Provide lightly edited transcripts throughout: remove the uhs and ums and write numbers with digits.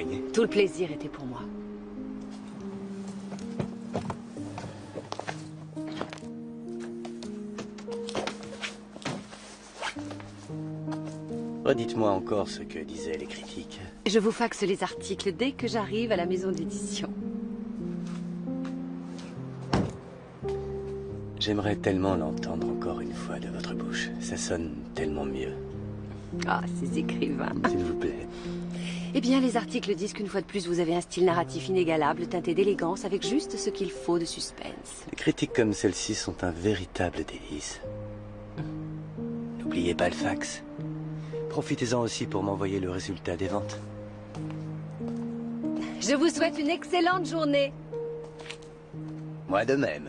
m'accompagner? Tout le plaisir était pour moi. Redites-moi encore ce que disaient les critiques. Je vous faxe les articles dès que j'arrive à la maison d'édition. J'aimerais tellement l'entendre encore une fois de votre bouche. Ça sonne tellement mieux. Ah, ces écrivains. S'il vous plaît. Eh bien, les articles disent qu'une fois de plus, vous avez un style narratif inégalable, teinté d'élégance, avec juste ce qu'il faut de suspense. Les critiques comme celle-ci sont un véritable délice. N'oubliez pas le fax. Profitez-en aussi pour m'envoyer le résultat des ventes. Je vous souhaite une excellente journée. Moi de même.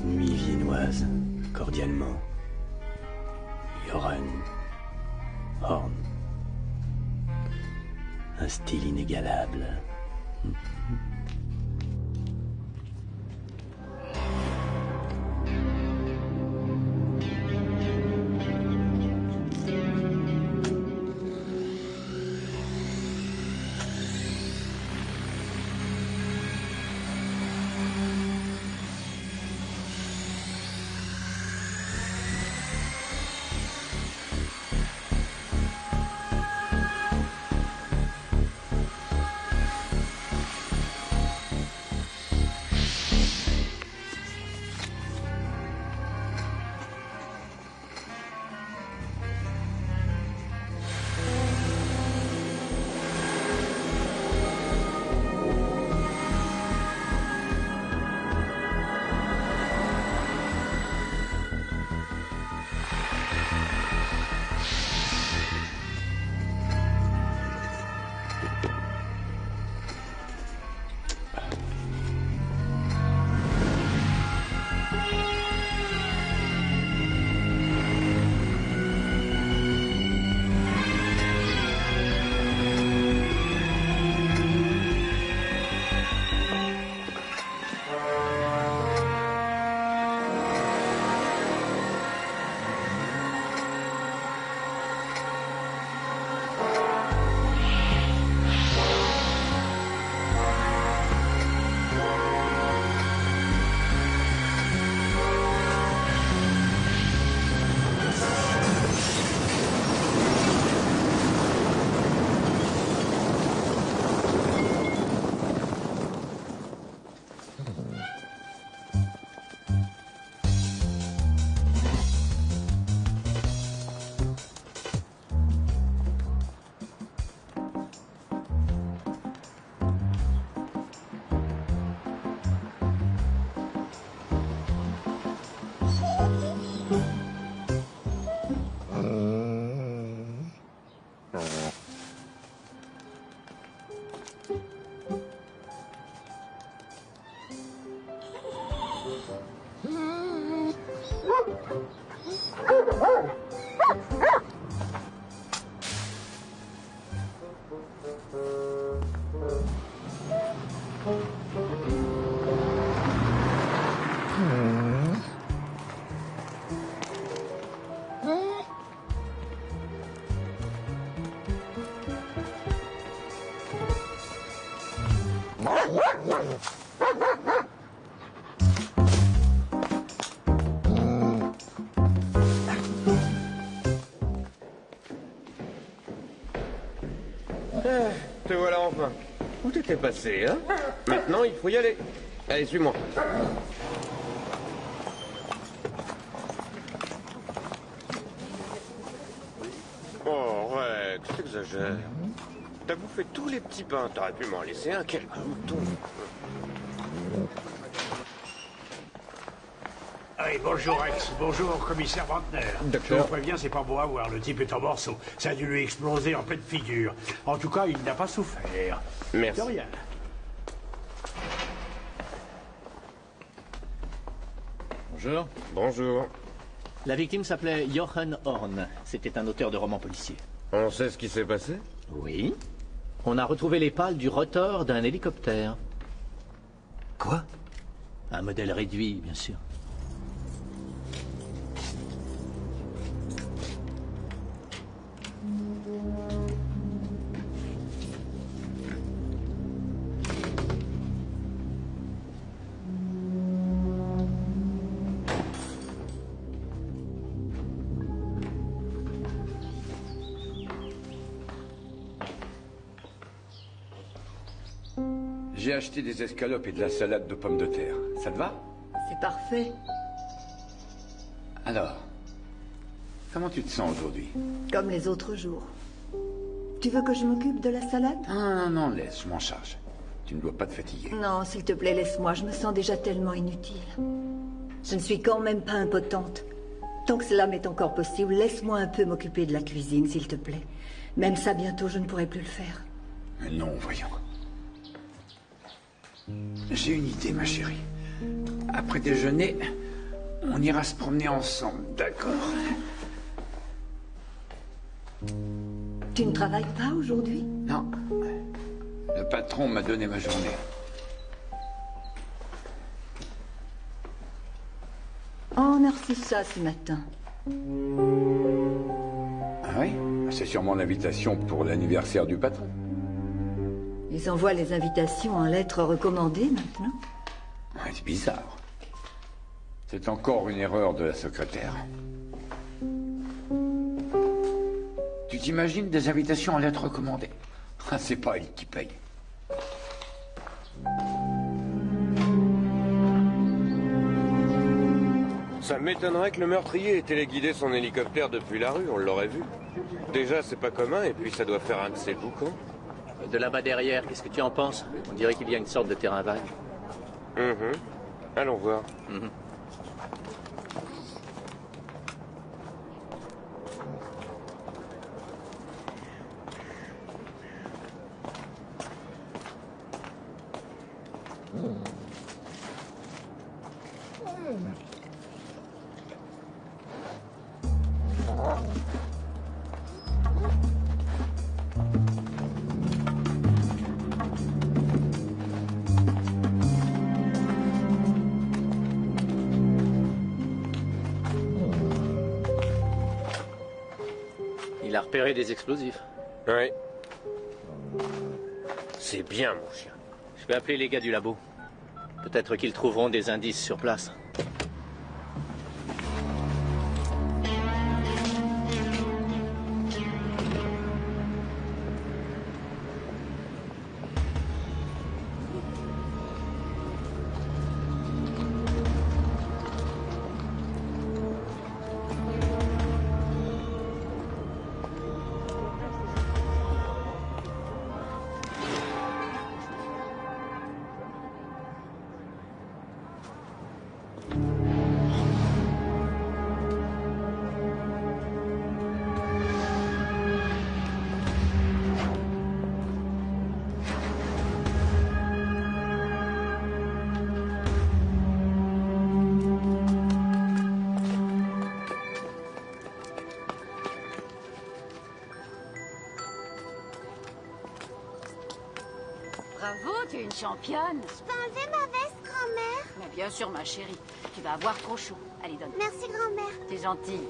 Nuit viennoise, cordialement. Joran Horn. Un style inégalable. Te voilà enfin. Où t'étais passé, hein? Maintenant, il faut y aller. Allez, suis-moi. Oh, Rex, t'exagères. T'as bouffé tous les petits pains. T'aurais pu m'en laisser un. Quel glouton. Oui, bonjour Rex, bonjour commissaire Brantner. Je vous préviens, c'est pas beau à voir, le type est en morceaux. Ça a dû lui exploser en pleine figure. En tout cas, il n'a pas souffert. Merci. De rien. Bonjour. Bonjour. La victime s'appelait Jochen Horn. C'était un auteur de romans policiers. On sait ce qui s'est passé? Oui. On a retrouvé les pales du rotor d'un hélicoptère. Quoi? Un modèle réduit, bien sûr. J'ai acheté des escalopes et de la salade de pommes de terre. Ça te va? C'est parfait. Alors, comment tu te sens aujourd'hui? Comme les autres jours. Tu veux que je m'occupe de la salade? Non, laisse, je m'en charge. Tu ne dois pas te fatiguer. Non, s'il te plaît, laisse-moi. Je me sens déjà tellement inutile. Je ne suis quand même pas impotente. Tant que cela m'est encore possible, laisse-moi un peu m'occuper de la cuisine, s'il te plaît. Même ça, bientôt, je ne pourrai plus le faire. Mais non, voyons. J'ai une idée, ma chérie. Après déjeuner, on ira se promener ensemble, d'accord? Tu ne travailles pas aujourd'hui? Non. Le patron m'a donné ma journée. Oh, on a reçu ça ce matin. Ah oui? C'est sûrement l'invitation pour l'anniversaire du patron. Ils envoient les invitations en lettres recommandées maintenant. Ouais, c'est bizarre. C'est encore une erreur de la secrétaire. Tu t'imagines des invitations en lettres recommandées? Ah, c'est pas elle qui paye. Ça m'étonnerait que le meurtrier ait téléguidé son hélicoptère depuis la rue, on l'aurait vu. Déjà, c'est pas commun, et puis ça doit faire un de ses boucans. De là-bas derrière, qu'est-ce que tu en penses? On dirait qu'il y a une sorte de terrain vague. Allons voir. Il a repéré des explosifs. Oui. C'est bien, mon chien. Je vais appeler les gars du labo. Peut-être qu'ils trouveront des indices sur place. Bravo, tu es une championne. Je peux enlever ma veste, grand-mère? Mais bien sûr, ma chérie. Tu vas avoir trop chaud. Allez, donne. Merci, grand-mère. T'es gentille.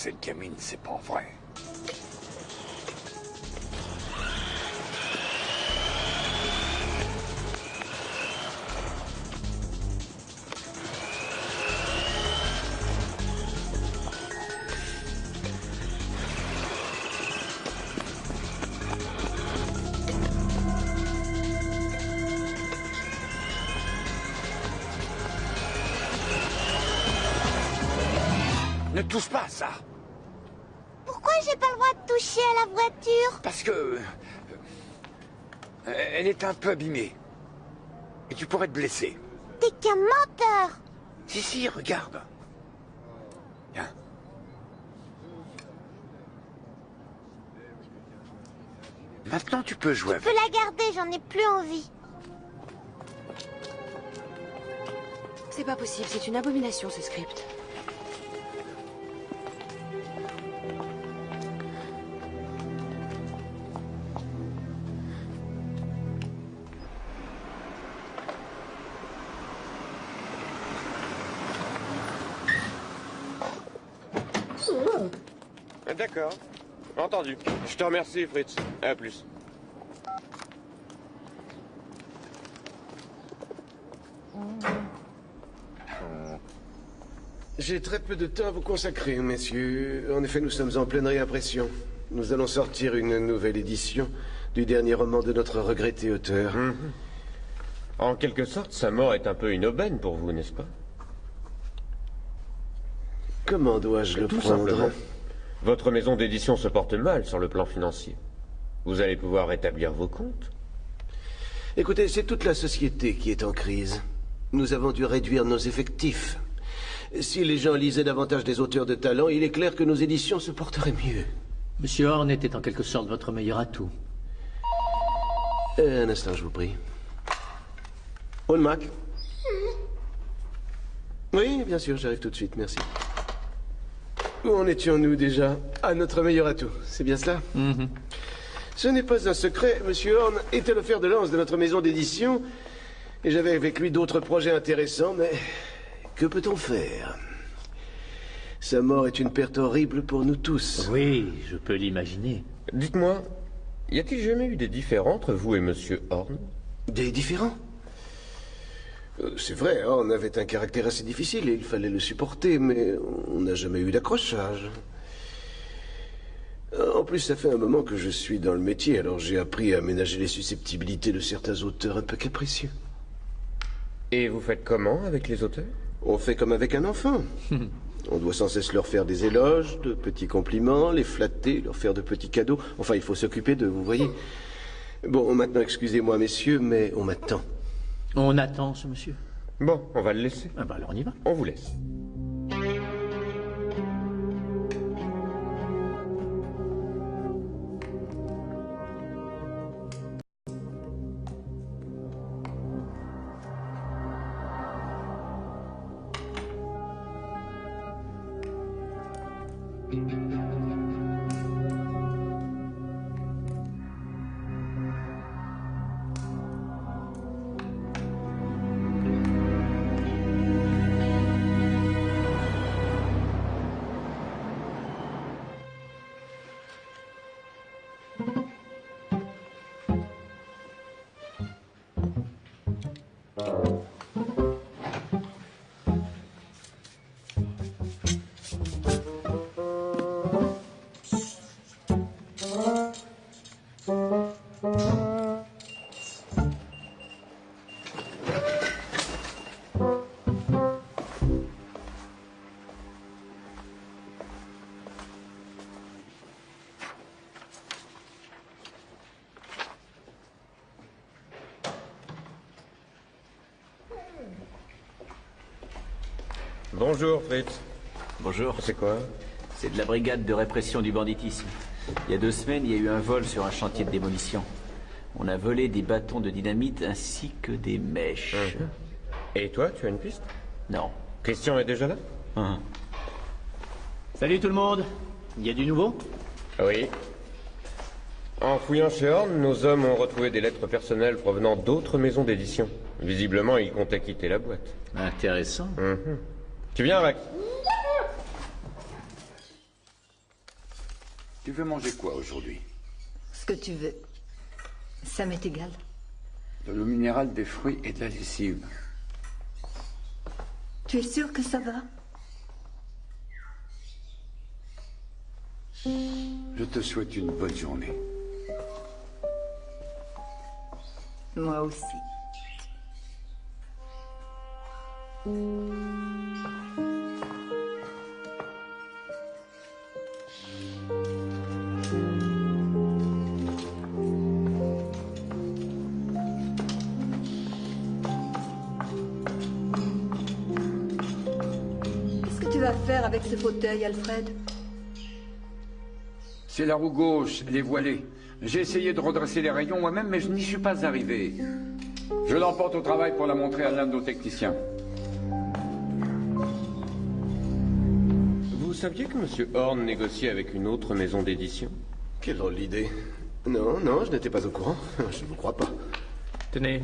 cette gamine, c'est pas vrai. Ne touche pas à ça. Pourquoi j'ai pas le droit de toucher à la voiture? Parce que... elle est un peu abîmée. Et tu pourrais te blesser. T'es qu'un menteur. Si, regarde. Viens. Maintenant, tu peux jouer Je peux la garder, j'en ai plus envie. C'est pas possible, c'est une abomination ce script. D'accord. Entendu. Je te remercie, Fritz. À plus. J'ai très peu de temps à vous consacrer, messieurs. En effet, nous sommes en pleine réimpression. Nous allons sortir une nouvelle édition du dernier roman de notre regretté auteur. En quelque sorte, sa mort est un peu une aubaine pour vous, n'est-ce pas? Comment dois-je le Tout prendre? simplement. Votre maison d'édition se porte mal sur le plan financier. Vous allez pouvoir rétablir vos comptes. Écoutez, c'est toute la société qui est en crise. Nous avons dû réduire nos effectifs. Si les gens lisaient davantage des auteurs de talent, il est clair que nos éditions se porteraient mieux. Monsieur Horn était en quelque sorte votre meilleur atout. Un instant, je vous prie. Ulmac? Oui, bien sûr, j'arrive tout de suite, merci. Où en étions-nous déjà? À notre meilleur atout, c'est bien cela? Ce n'est pas un secret, Monsieur Horn était le fer de lance de notre maison d'édition, et j'avais avec lui d'autres projets intéressants, mais que peut-on faire? Sa mort est une perte horrible pour nous tous. Oui, je peux l'imaginer. Dites-moi, y a-t-il jamais eu des différends entre vous et Monsieur Horn? Des différends? C'est vrai, Horn avait un caractère assez difficile et il fallait le supporter, mais on n'a jamais eu d'accrochage. En plus, ça fait un moment que je suis dans le métier, alors j'ai appris à ménager les susceptibilités de certains auteurs un peu capricieux. Et vous faites comment avec les auteurs? On fait comme avec un enfant. On doit sans cesse leur faire des éloges, de petits compliments, les flatter, leur faire de petits cadeaux. Enfin, il faut s'occuper d'eux, vous voyez. Bon, maintenant, excusez-moi, messieurs, mais on m'attend. On attend ce monsieur. Bon, on va le laisser. Ah bah alors on y va. On vous laisse. Bonjour, Fritz. Bonjour. C'est quoi? C'est de la brigade de répression du banditisme. Il y a 2 semaines, il y a eu un vol sur un chantier de démolition. On a volé des bâtons de dynamite ainsi que des mèches. Et toi, tu as une piste? Non. Christian est déjà là? Salut tout le monde. Il y a du nouveau? Oui. En fouillant chez Horn, nos hommes ont retrouvé des lettres personnelles provenant d'autres maisons d'édition. Visiblement, ils comptaient quitter la boîte. Intéressant. Tu viens, Rex? Tu veux manger quoi aujourd'hui? Ce que tu veux. Ça m'est égal. De l'eau minérale, des fruits et de la lessive. Tu es sûr que ça va? Je te souhaite une bonne journée. Moi aussi. Qu'est-ce que tu vas faire avec ce fauteuil, Alfred? C'est la roue gauche, elle est voilée. J'ai essayé de redresser les rayons moi-même, mais je n'y suis pas arrivé. Je l'emporte au travail pour la montrer à l'un de nos techniciens. Vous saviez que M. Horn négociait avec une autre maison d'édition? Quelle drôle d'idée. Non, non, je n'étais pas au courant. Je ne vous crois pas. Tenez.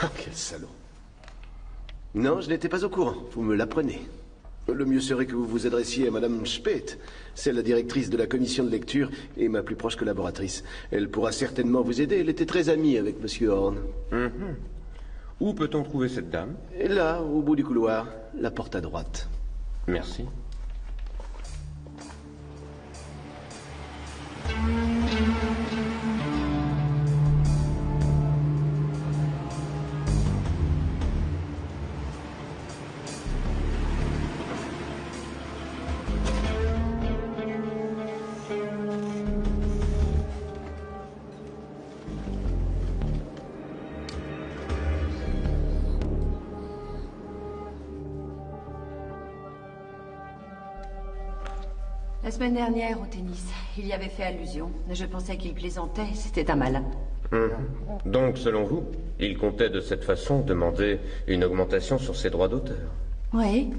Ah, quel salaud. Non, je n'étais pas au courant. Vous me l'apprenez. Le mieux serait que vous vous adressiez à Madame Speth. C'est la directrice de la commission de lecture et ma plus proche collaboratrice. Elle pourra certainement vous aider. Elle était très amie avec Monsieur Horn. Où peut-on trouver cette dame? Et là, au bout du couloir, la porte à droite. Merci. La semaine dernière, au tennis, il y avait fait allusion. Je pensais qu'il plaisantait, c'était un malin. Donc, selon vous, il comptait de cette façon demander une augmentation sur ses droits d'auteur? Oui.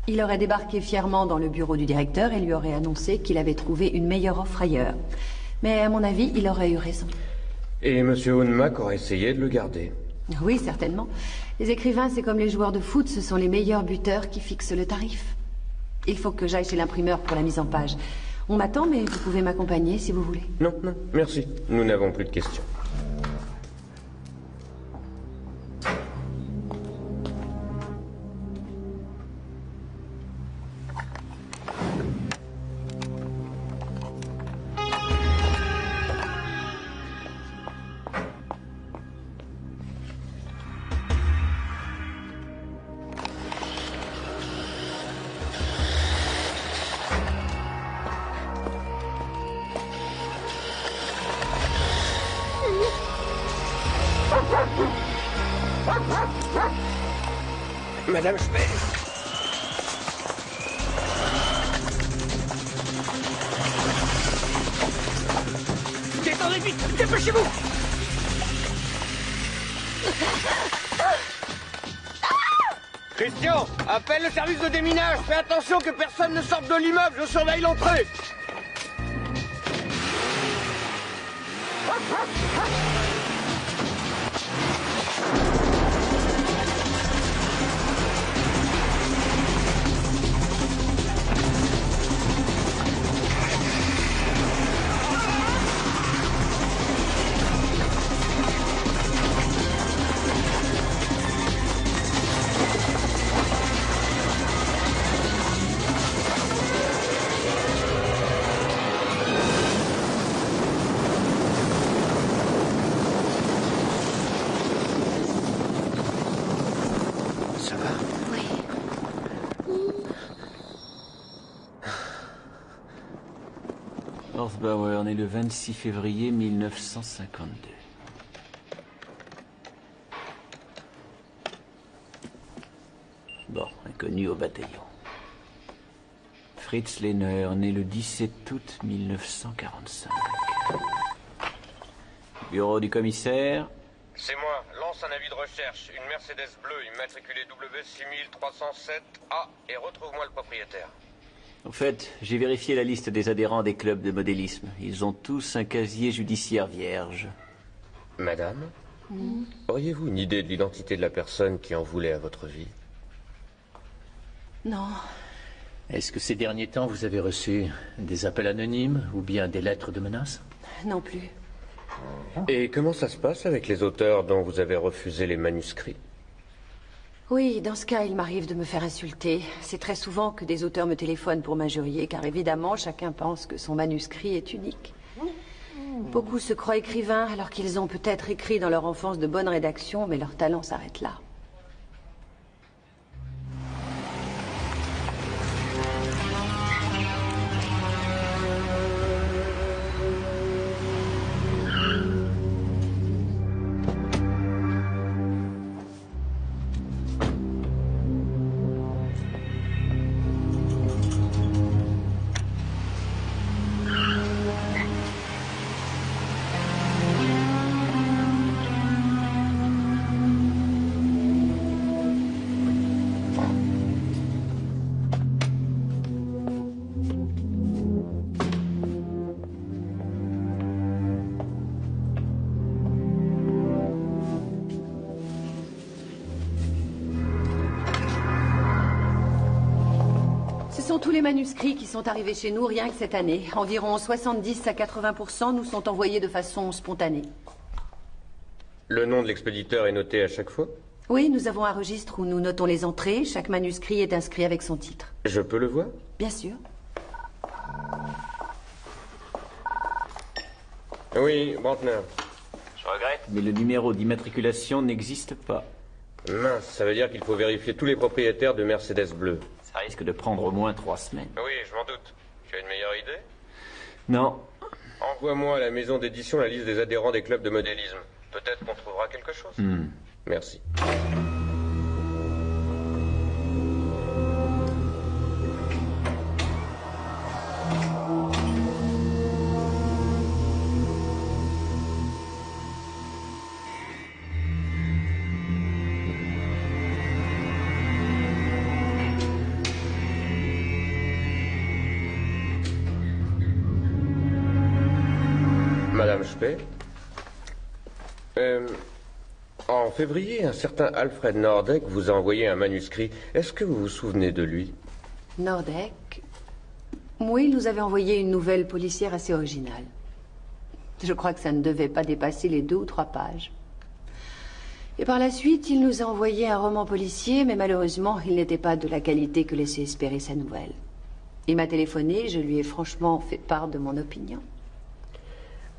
Il aurait débarqué fièrement dans le bureau du directeur et lui aurait annoncé qu'il avait trouvé une meilleure offre ailleurs. Mais à mon avis, il aurait eu raison. Et M. Hoonmak aurait essayé de le garder? Oui, certainement. Les écrivains, c'est comme les joueurs de foot, ce sont les meilleurs buteurs qui fixent le tarif. Il faut que j'aille chez l'imprimeur pour la mise en page. On m'attend, mais vous pouvez m'accompagner si vous voulez. Non, non, merci. Nous n'avons plus de questions. Madame Speth. Descendez vite, dépêchez-vous. Christian, appelle le service de déminage. Fais attention que personne ne sorte de l'immeuble. Je surveille l'entrée. Horsbauer, né le 26 février 1952. Bon, inconnu au bataillon. Fritz Lehner, né le 17 août 1945. Bureau du commissaire. C'est moi. Lance un avis de recherche. Une Mercedes bleue immatriculée W6307A et retrouve-moi le propriétaire. Au fait, j'ai vérifié la liste des adhérents des clubs de modélisme. Ils ont tous un casier judiciaire vierge. Madame, auriez-vous une idée de l'identité de la personne qui en voulait à votre vie? Non. Est-ce que ces derniers temps, vous avez reçu des appels anonymes ou bien des lettres de menaces? Non plus. Et comment ça se passe avec les auteurs dont vous avez refusé les manuscrits? Oui, dans ce cas, il m'arrive de me faire insulter. C'est très souvent que des auteurs me téléphonent pour m'injurier, car évidemment, chacun pense que son manuscrit est unique. Beaucoup se croient écrivains, alors qu'ils ont peut-être écrit dans leur enfance de bonnes rédactions, mais leur talent s'arrête là. Tous les manuscrits qui sont arrivés chez nous rien que cette année. Environ 70 à 80% nous sont envoyés de façon spontanée. Le nom de l'expéditeur est noté à chaque fois? Oui, nous avons un registre où nous notons les entrées. Chaque manuscrit est inscrit avec son titre. Je peux le voir? Bien sûr. Oui, Brantner. Je regrette, mais le numéro d'immatriculation n'existe pas. Mince, ça veut dire qu'il faut vérifier tous les propriétaires de Mercedes bleues. Ça risque de prendre au moins 3 semaines. Oui, je m'en doute. Tu as une meilleure idée? Non. Envoie-moi à la maison d'édition la liste des adhérents des clubs de modélisme. Peut-être qu'on trouvera quelque chose. Merci. Madame Spey, en février, un certain Alfred Nordek vous a envoyé un manuscrit. Est-ce que vous vous souvenez de lui? Nordek? Oui, il nous avait envoyé une nouvelle policière assez originale. Je crois que ça ne devait pas dépasser les 2 ou 3 pages. Et par la suite, il nous a envoyé un roman policier, mais malheureusement, il n'était pas de la qualité que laissait espérer sa nouvelle. Il m'a téléphoné, je lui ai franchement fait part de mon opinion.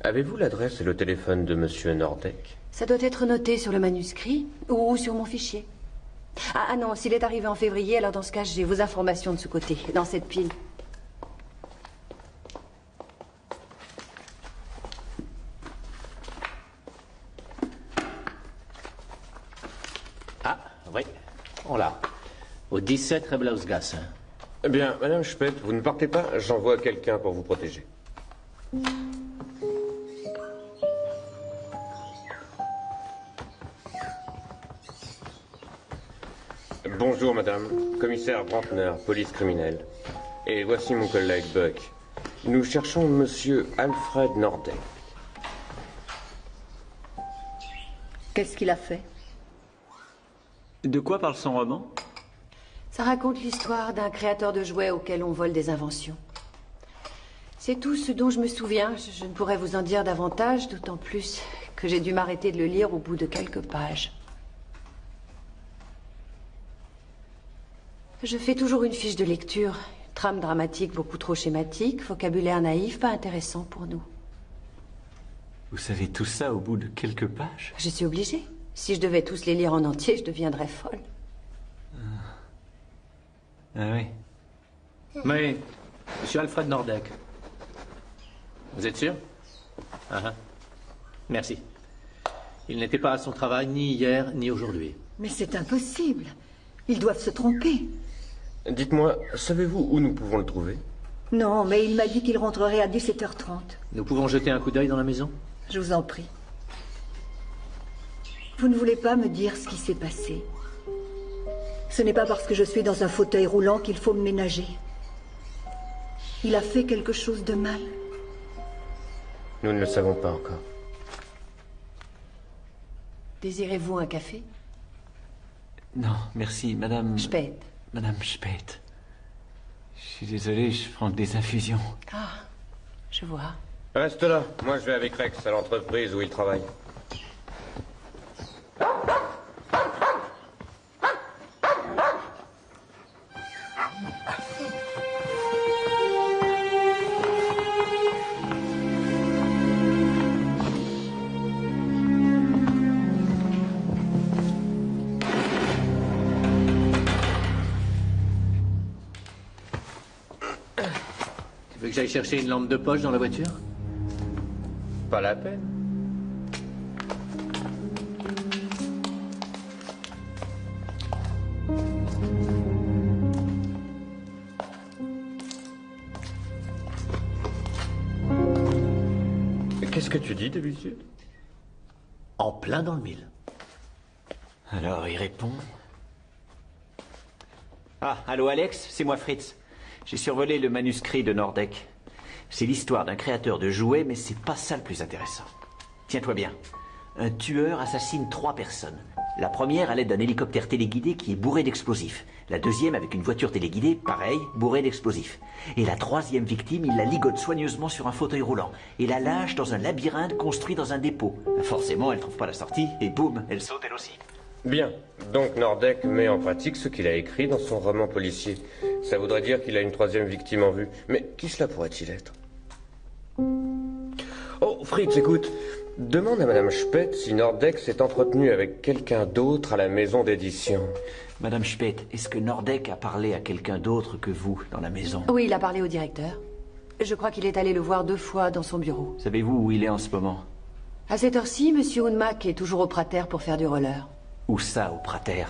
Avez-vous l'adresse et le téléphone de Monsieur Nordek? Ça doit être noté sur le manuscrit ou sur mon fichier. Ah non, s'il est arrivé en février, alors dans ce cas, j'ai vos informations de ce côté, dans cette pile. Ah, oui, on l'a. Au 17 Reblausgasse. Eh bien, Madame Speth, vous ne partez pas, j'envoie quelqu'un pour vous protéger. Bonjour, madame. Commissaire Brantner, police criminelle. Et voici mon collègue Buck. Nous cherchons monsieur Alfred Nordek. Qu'est-ce qu'il a fait? De quoi parle son roman? Ça raconte l'histoire d'un créateur de jouets auquel on vole des inventions. C'est tout ce dont je me souviens. Je ne pourrais vous en dire davantage, d'autant plus que j'ai dû m'arrêter de le lire au bout de quelques pages. Je fais toujours une fiche de lecture. Trame dramatique beaucoup trop schématique, vocabulaire naïf, pas intéressant pour nous. Vous savez tout ça au bout de quelques pages? Je suis obligée. Si je devais tous les lire en entier, je deviendrais folle. Ah oui. Mais, monsieur Alfred Nordek. Vous êtes sûr? Merci. Il n'était pas à son travail ni hier ni aujourd'hui. Mais c'est impossible. Ils doivent se tromper. Dites-moi, savez-vous où nous pouvons le trouver? Non, mais il m'a dit qu'il rentrerait à 17h30. Nous pouvons jeter un coup d'œil dans la maison? Je vous en prie. Vous ne voulez pas me dire ce qui s'est passé? Ce n'est pas parce que je suis dans un fauteuil roulant qu'il faut me ménager. Il a fait quelque chose de mal. Nous ne le savons pas encore. Désirez-vous un café? Non, merci, madame... Speth. Madame Speth. Je suis désolé, je prends des infusions. Ah, je vois. Reste là. Moi, je vais avec Rex à l'entreprise où il travaille. Tu veux que j'aille chercher une lampe de poche dans la voiture? Pas la peine. Qu'est-ce que tu dis d'habitude? En plein dans le mille. Alors, il répond. Ah, allô Alex, c'est moi Fritz. J'ai survolé le manuscrit de Nordek. C'est l'histoire d'un créateur de jouets, mais c'est pas ça le plus intéressant. Tiens-toi bien. Un tueur assassine 3 personnes. La première à l'aide d'un hélicoptère téléguidé qui est bourré d'explosifs. La deuxième avec une voiture téléguidée, pareil, bourrée d'explosifs. Et la troisième victime, il la ligote soigneusement sur un fauteuil roulant. Et la lâche dans un labyrinthe construit dans un dépôt. Forcément, elle trouve pas la sortie, et boum, elle saute elle aussi. Bien. Donc Nordek met en pratique ce qu'il a écrit dans son roman policier. Ça voudrait dire qu'il a une 3e victime en vue. Mais qui cela pourrait-il être? Oh, Fritz, écoute. Demande à Madame Speth si Nordek s'est entretenu avec quelqu'un d'autre à la maison d'édition. Madame Speth, est-ce que Nordek a parlé à quelqu'un d'autre que vous dans la maison? Oui, il a parlé au directeur. Je crois qu'il est allé le voir 2 fois dans son bureau. Savez-vous où il est en ce moment? À cette heure-ci, Monsieur Unmack est toujours au Prater pour faire du roller. Où ça, au Prater?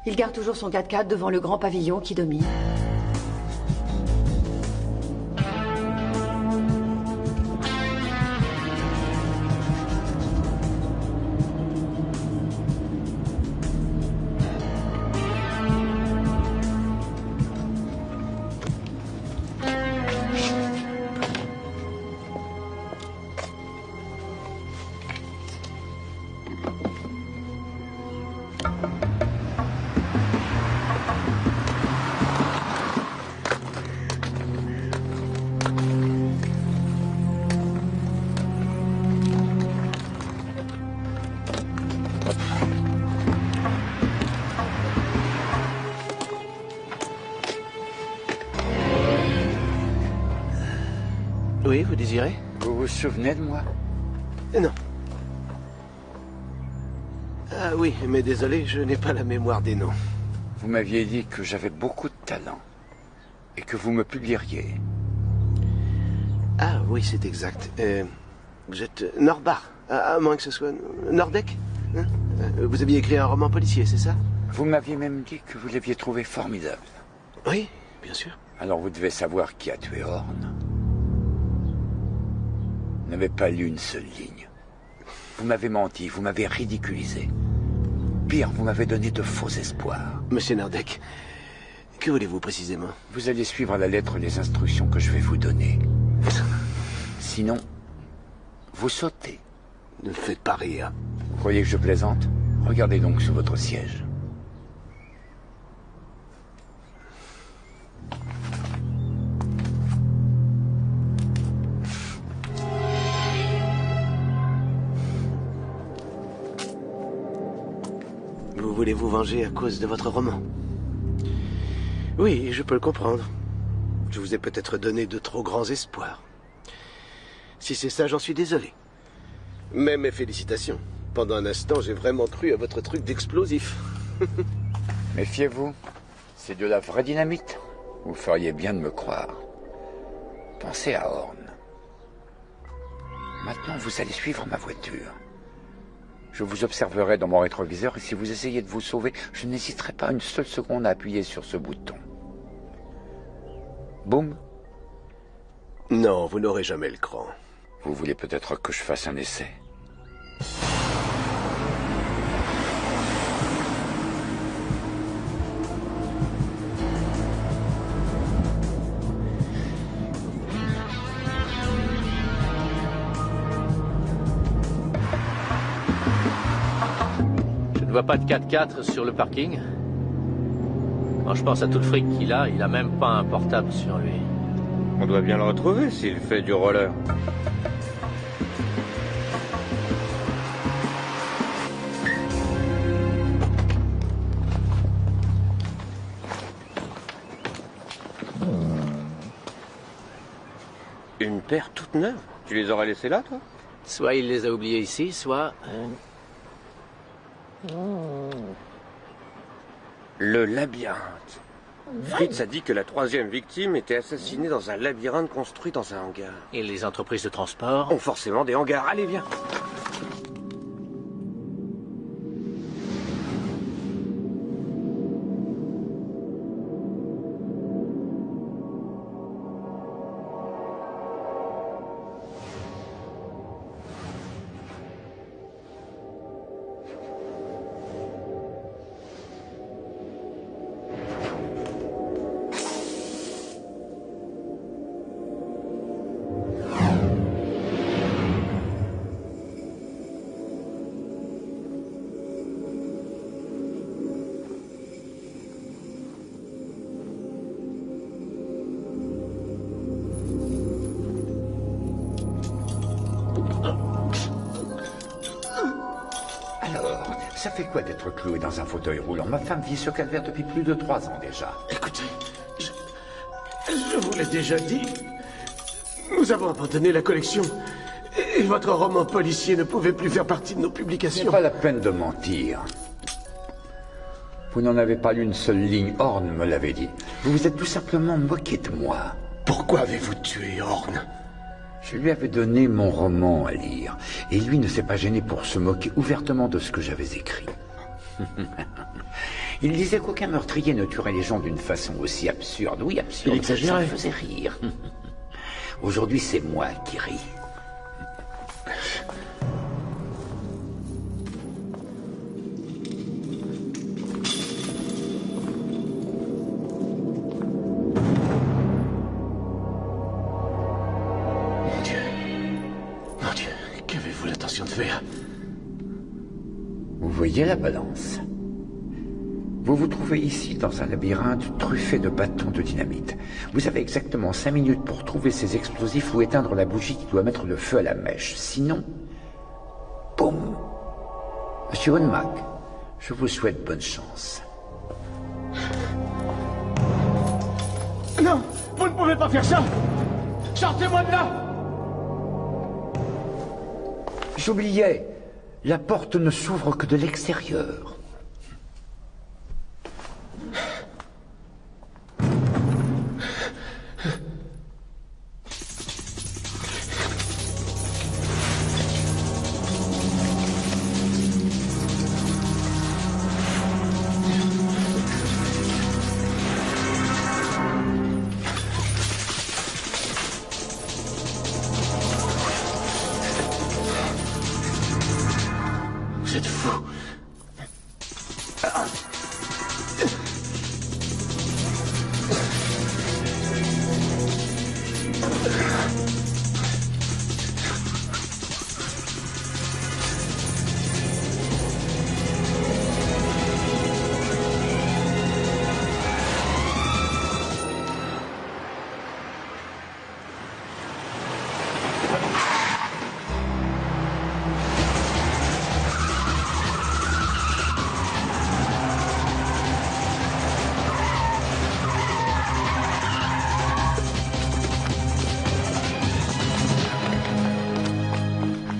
Il garde toujours son 4x4 devant le grand pavillon qui domine. Oui, vous désirez? Vous vous souvenez de moi? Non. Ah oui, mais désolé, je n'ai pas la mémoire des noms. Vous m'aviez dit que j'avais beaucoup de talent et que vous me publieriez. Ah oui, c'est exact. Vous êtes Norbar, à moins que ce soit Nordek, hein? Vous aviez écrit un roman policier, c'est ça? Vous m'aviez même dit que vous l'aviez trouvé formidable. Oui, bien sûr. Alors vous devez savoir qui a tué Horn. Vous n'avez pas lu une seule ligne. Vous m'avez menti, vous m'avez ridiculisé. Pire, vous m'avez donné de faux espoirs. Monsieur Nordek, que voulez-vous précisément? Vous allez suivre à la lettre les instructions que je vais vous donner. Sinon, vous sautez. Ne faites pas rire. Vous croyez que je plaisante? Regardez donc sous votre siège. Vous voulez vous venger à cause de votre roman? Oui, je peux le comprendre. Je vous ai peut-être donné de trop grands espoirs. Si c'est ça, j'en suis désolé. Mais mes félicitations. Pendant un instant, j'ai vraiment cru à votre truc d'explosif. Méfiez-vous. C'est de la vraie dynamite. Vous feriez bien de me croire. Pensez à Horn. Maintenant, vous allez suivre ma voiture. Je vous observerai dans mon rétroviseur et si vous essayez de vous sauver, je n'hésiterai pas une seule seconde à appuyer sur ce bouton. Boum. Non, vous n'aurez jamais le cran. Vous voulez peut-être que je fasse un essai? Je ne vois pas de 4x4 sur le parking. Quand je pense à tout le fric qu'il a, il a même pas un portable sur lui. On doit bien le retrouver s'il fait du roller. Une paire toute neuve? Tu les aurais laissées là, toi? Soit il les a oubliés ici, soit... Le labyrinthe. Fritz a dit que la 3e victime était assassinée dans un labyrinthe construit dans un hangar. Et les entreprises de transport ont forcément des hangars. Allez, viens. Ça fait quoi d'être cloué dans un fauteuil roulant? Ma femme vit ce calvaire depuis plus de 3 ans déjà. Écoutez, je vous l'ai déjà dit. Nous avons abandonné la collection. Et votre roman policier ne pouvait plus faire partie de nos publications. C'est pas la peine de mentir. Vous n'en avez pas lu une seule ligne. Horn me l'avait dit. Vous vous êtes tout simplement moqué de moi. Pourquoi avez-vous tué Horn? Je lui avais donné mon roman à lire, et lui ne s'est pas gêné pour se moquer ouvertement de ce que j'avais écrit. Il disait qu'aucun meurtrier ne tuerait les gens d'une façon aussi absurde. Oui, absurde. Il exagérait. Ça me faisait rire. Aujourd'hui, c'est moi qui ris. De faire. Vous voyez la balance? Vous vous trouvez ici dans un labyrinthe truffé de bâtons de dynamite. Vous avez exactement 5 minutes pour trouver ces explosifs ou éteindre la bougie qui doit mettre le feu à la mèche. Sinon, boum. Monsieur Hunmack, je vous souhaite bonne chance. Non, vous ne pouvez pas faire ça. Sortez-moi de là. J'oubliais, la porte ne s'ouvre que de l'extérieur. Vous êtes fou.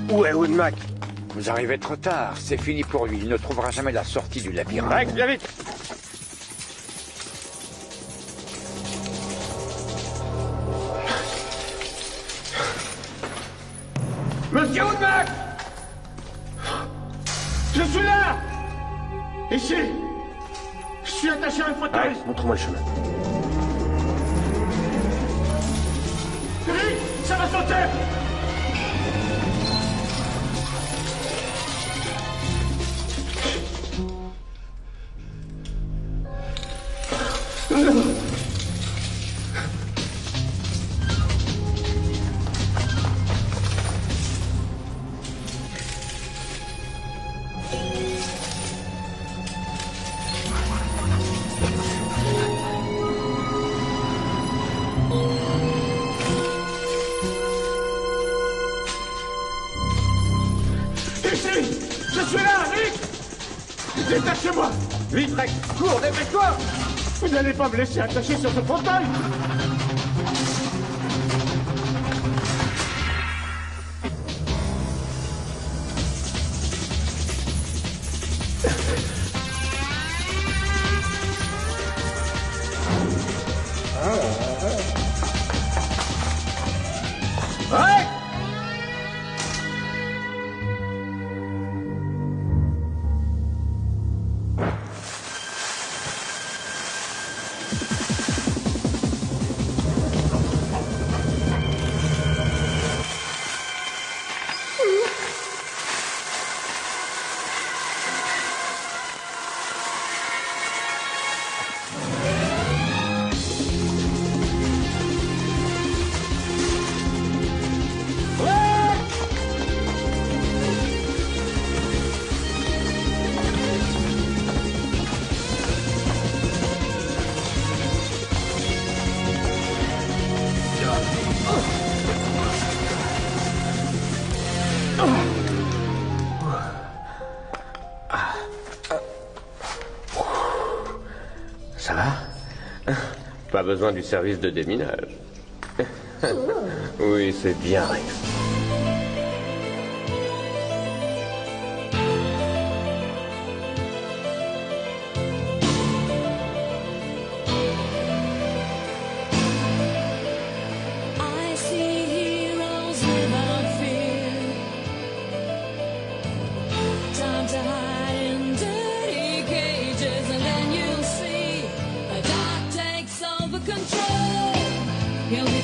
Où est Hunmack? Vous arrivez trop tard, c'est fini pour lui. Il ne trouvera jamais la sortie du labyrinthe. Rex, viens vite! Monsieur Hunmack! Je suis là! Ici! Je suis attaché à un fauteuil! Rex, montre-moi le chemin. Oui, ça va sauter! Ici! Je suis là, vite! Détachez-moi! Vite, Rex! Cours, dépêche-toi! Vous n'allez pas me laisser attacher sur ce fauteuil! Ça va? Pas besoin du service de déminage. Oui, c'est bien, Rex. Control. He'll be